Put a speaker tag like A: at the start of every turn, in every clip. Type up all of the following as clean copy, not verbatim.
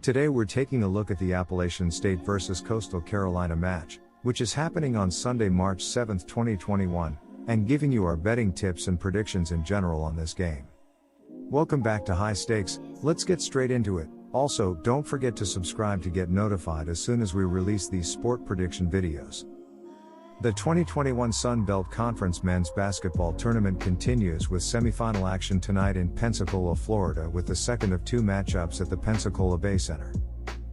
A: Today we're taking a look at the Appalachian State vs Coastal Carolina match, which is happening on Sunday, March 7, 2021, and giving you our betting tips and predictions in general on this game. Welcome back to High Stakes. Let's get straight into it. Also, don't forget to subscribe to get notified as soon as we release these sport prediction videos. The 2021 Sun Belt Conference men's basketball tournament continues with semifinal action tonight in Pensacola, Florida, with the second of two matchups at the Pensacola Bay Center.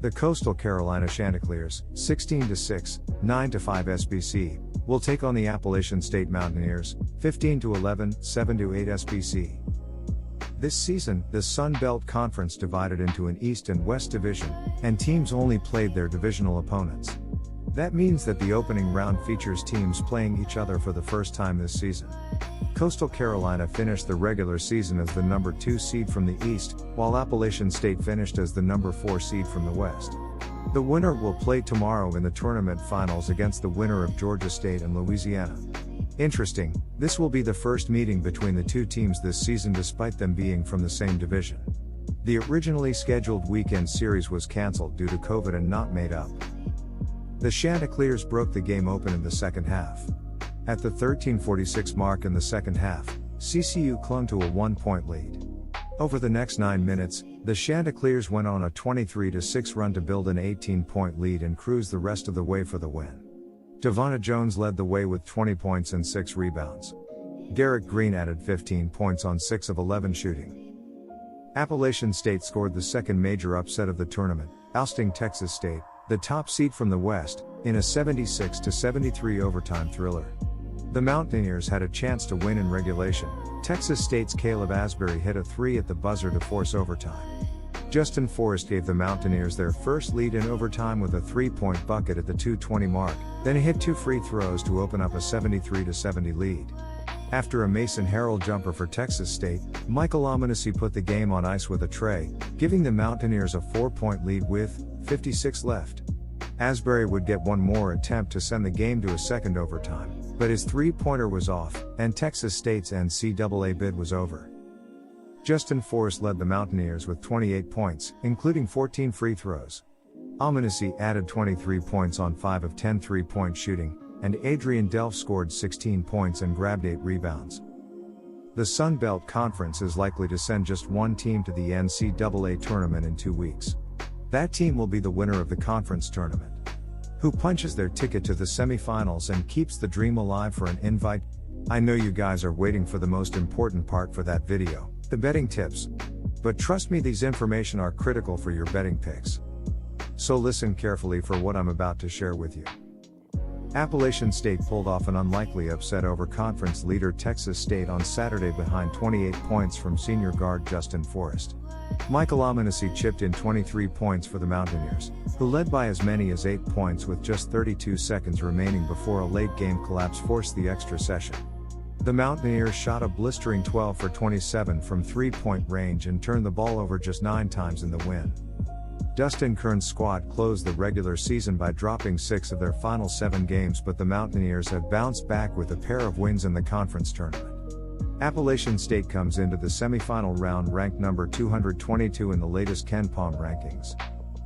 A: The Coastal Carolina Chanticleers, 16-6, 9-5 SBC, will take on the Appalachian State Mountaineers, 15-11, 7-8 SBC. This season, the Sun Belt Conference divided into an East and West division, and teams only played their divisional opponents. That means that the opening round features teams playing each other for the first time this season. Coastal Carolina finished the regular season as the number 2 seed from the East, while Appalachian State finished as the number 4 seed from the West. The winner will play tomorrow in the tournament finals against the winner of Georgia State and Louisiana. Interesting, this will be the first meeting between the two teams this season despite them being from the same division. The originally scheduled weekend series was cancelled due to COVID and not made up. The Chanticleers broke the game open in the second half. At the 13:46 mark in the second half, CCU clung to a 1-point lead. Over the next 9 minutes, the Chanticleers went on a 23-6 run to build an 18-point lead and cruise the rest of the way for the win. Devonna Jones led the way with 20 points and 6 rebounds. Garrett Green added 15 points on 6 of 11 shooting. Appalachian State scored the second major upset of the tournament, ousting Texas State, the top seed from the West, in a 76-73 overtime thriller. The Mountaineers had a chance to win in regulation. Texas State's Caleb Asbury hit a 3 at the buzzer to force overtime. Justin Forrest gave the Mountaineers their first lead in overtime with a 3-point bucket at the 2:20 mark, then he hit 2 free throws to open up a 73-70 lead. After a Mason Harrell jumper for Texas State, Michael Ominesi put the game on ice with a tray, giving the Mountaineers a 4-point lead with 56 left. Asbury would get one more attempt to send the game to a second overtime, but his 3-pointer was off, and Texas State's NCAA bid was over. Justin Forrest led the Mountaineers with 28 points, including 14 free throws. Ominesi added 23 points on 5 of 10 3-point shooting, and Adrian Delph scored 16 points and grabbed 8 rebounds. The Sun Belt Conference is likely to send just one team to the NCAA tournament in 2 weeks. That team will be the winner of the conference tournament. Who punches their ticket to the semifinals and keeps the dream alive for an invite? I know you guys are waiting for the most important part for that video, the betting tips. But trust me, these information are critical for your betting picks. So listen carefully for what I'm about to share with you. Appalachian State pulled off an unlikely upset over conference leader Texas State on Saturday behind 28 points from senior guard Justin Forrest. Michael Ominesi chipped in 23 points for the Mountaineers, who led by as many as 8 points with just 32 seconds remaining before a late game collapse forced the extra session. The Mountaineers shot a blistering 12 for 27 from 3-point range and turned the ball over just 9 times in the win. Dustin Kern's squad closed the regular season by dropping 6 of their final 7 games, but the Mountaineers have bounced back with a pair of wins in the conference tournament. Appalachian State comes into the semifinal round ranked number 222 in the latest KenPom rankings.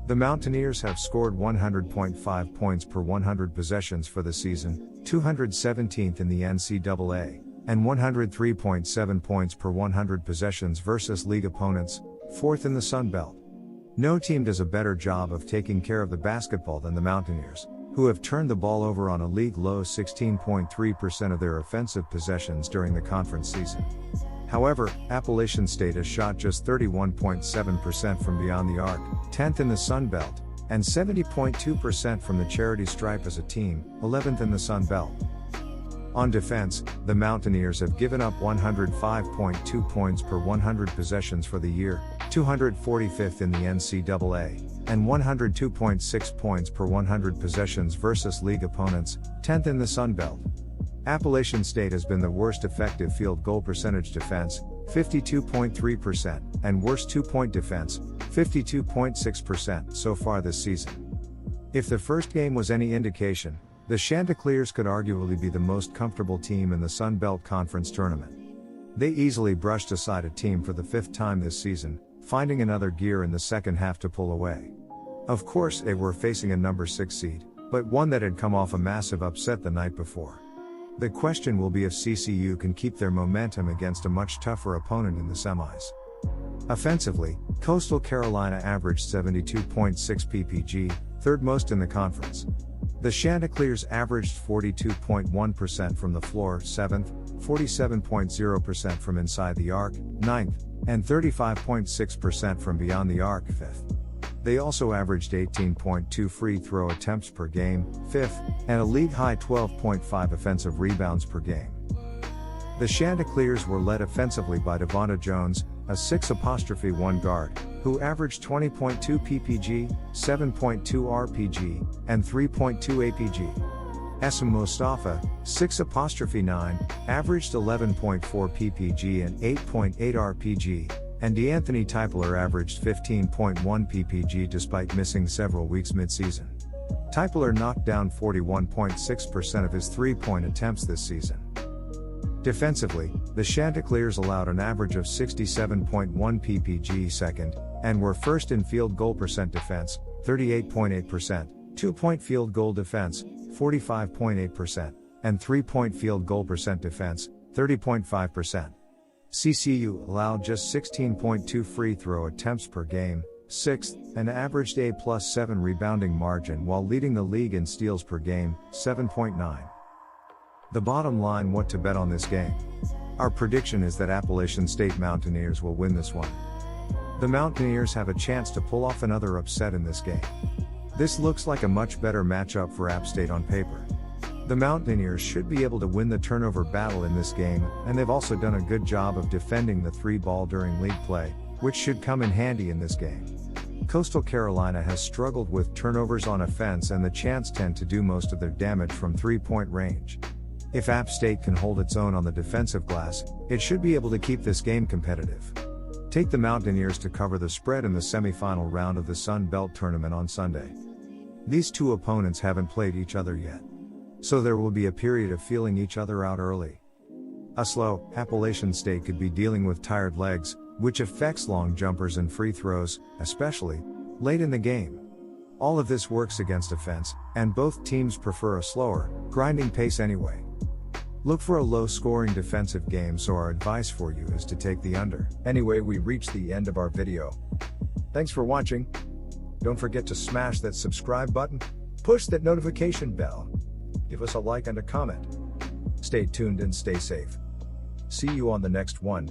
A: The Mountaineers have scored 100.5 points per 100 possessions for the season, 217th in the NCAA, and 103.7 points per 100 possessions versus league opponents, 4th in the Sun Belt. No team does a better job of taking care of the basketball than the Mountaineers, who have turned the ball over on a league-low 16.3% of their offensive possessions during the conference season. However, Appalachian State has shot just 31.7% from beyond the arc, 10th in the Sun Belt, and 70.2% from the charity stripe as a team, 11th in the Sun Belt. On defense, the Mountaineers have given up 105.2 points per 100 possessions for the year, 245th in the NCAA, and 102.6 points per 100 possessions versus league opponents, 10th in the Sun Belt. Appalachian State has been the worst effective field goal percentage defense, 52.3%, and worst 2-point defense, 52.6%, so far this season. If the first game was any indication, the Chanticleers could arguably be the most comfortable team in the Sun Belt Conference tournament. They easily brushed aside a team for the 5th time this season, finding another gear in the second half to pull away. Of course, they were facing a number 6 seed, but one that had come off a massive upset the night before. The question will be if CCU can keep their momentum against a much tougher opponent in the semis. Offensively, Coastal Carolina averaged 72.6 ppg, third most in the conference. The Chanticleers averaged 42.1% from the floor, 7th, 47.0% from inside the arc, 9th, and 35.6% from beyond the arc, 5th. They also averaged 18.2 free throw attempts per game, 5th, and a league-high 12.5 offensive rebounds per game. The Chanticleers were led offensively by Devonta Jones, a 6'1" guard, who averaged 20.2 ppg, 7.2 rpg, and 3.2 apg. Essam Mostafa, 6'9", averaged 11.4 ppg and 8.8 rpg, and DeAnthony Typler averaged 15.1 ppg despite missing several weeks mid-season. Typler knocked down 41.6% of his three-point attempts this season. Defensively, the Chanticleers allowed an average of 67.1 ppg second, and were first in field goal percent defense, 38.8%, 2-point field goal defense, 45.8%, and 3-point field goal percent defense, 30.5%. CCU allowed just 16.2 free throw attempts per game, 6th, and averaged a +7 rebounding margin while leading the league in steals per game, 7.9. The bottom line: what to bet on this game? Our prediction is that Appalachian State Mountaineers will win this one. The Mountaineers have a chance to pull off another upset in this game. This looks like a much better matchup for App State on paper. The Mountaineers should be able to win the turnover battle in this game, and they've also done a good job of defending the 3-ball during league play, which should come in handy in this game. Coastal Carolina has struggled with turnovers on offense, and the Chants tend to do most of their damage from 3-point range. If App State can hold its own on the defensive glass, it should be able to keep this game competitive. Take the Mountaineers to cover the spread in the semifinal round of the Sun Belt Tournament on Sunday. These two opponents haven't played each other yet, so there will be a period of feeling each other out early. A slow Appalachian State could be dealing with tired legs, which affects long jumpers and free throws, especially late in the game. All of this works against offense, and both teams prefer a slower, grinding pace anyway. Look for a low-scoring defensive game, so our advice for you is to take the under. Anyway, we reached the end of our video. Thanks for watching. Don't forget to smash that subscribe button, push that notification bell, give us a like and a comment. Stay tuned and stay safe. See you on the next one.